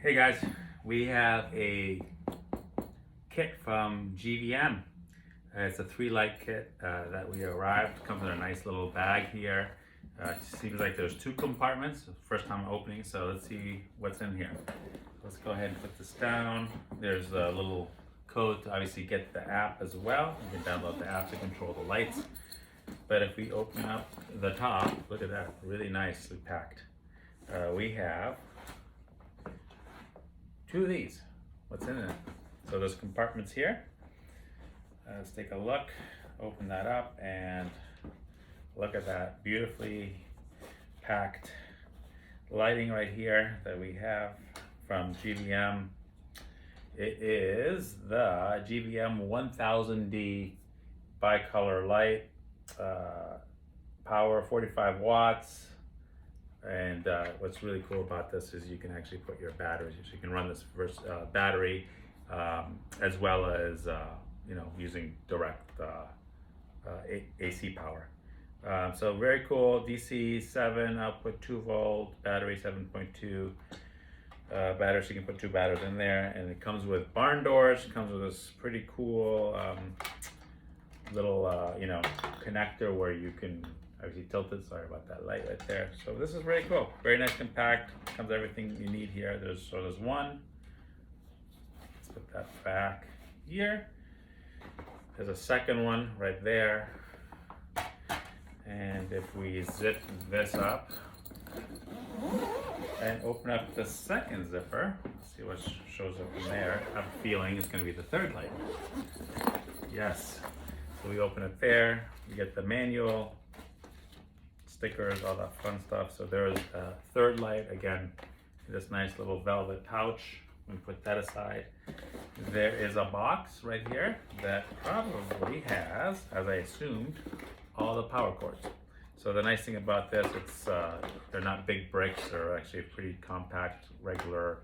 Hey guys, we have a kit from GVM. It's a 3-light kit that we arrived. Comes in a nice little bag here. It seems like there's 2 compartments. First time opening, so let's see what's in here. Let's go ahead and put this down. There's a little code to obviously get the app as well. You can download the app to control the lights. But if we open up the top, look at that, really nicely packed. We have 2 of these. What's in it? So there's compartments here. Let's take a look. Open that up and look at that beautifully packed lighting right here that we have from GVM. It is the GVM 1000D bicolor light, power 45 watts. And what's really cool about this is you can actually put your batteries, so you can run this first battery as well as using direct AC power. So very cool. DC 7 output, 2 volt battery, 7.2 battery, so you can put 2 batteries in there, and it comes with barn doors. It comes with this pretty cool little connector where you can obviously tilt it. Sorry about that light right there. So this is very cool. Very nice, compact. Comes everything you need here. There's one. Let's put that back here. There's a second one right there. And if we zip this up and open up the second zipper, let's see what shows up in there. I have a feeling it's going to be the third light. Yes. So we open it there. We get the manual, stickers, all that fun stuff. So there's a third light, again, this nice little velvet pouch. We put that aside. There is a box right here that probably has, as I assumed, all the power cords. So the nice thing about this, it's they're not big bricks. They're actually pretty compact, regular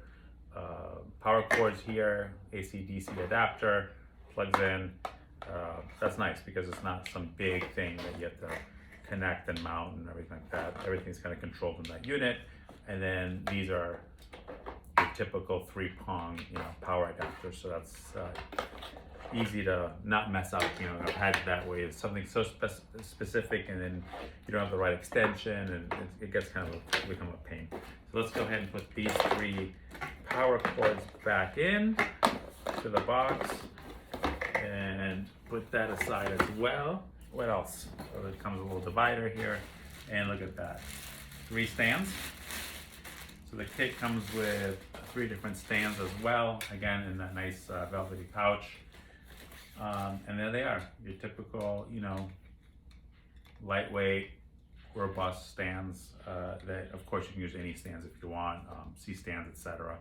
power cords here. AC/DC adapter plugs in. That's nice because it's not some big thing that you have to connect and mount and everything like that. Everything's kind of controlled in that unit. And then these are your typical 3-prong, power adapters. So that's easy to not mess up. I've had that way. It's something so specific, and then you don't have the right extension, and it gets kind of become a pain. So let's go ahead and put these 3 power cords back in to the box and put that aside as well. What else? So there comes a little divider here, and look at that, 3 stands. So the kit comes with 3 different stands as well, again in that nice velvety pouch. And there they are, your typical, lightweight, robust stands. That of course you can use any stands if you want, C-stands, etc.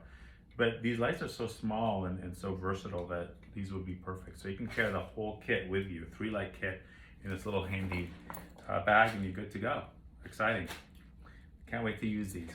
But these lights are so small and so versatile that these would be perfect. So you can carry the whole kit with you, 3-light kit, in this little handy bag, and you're good to go. Exciting. Can't wait to use these.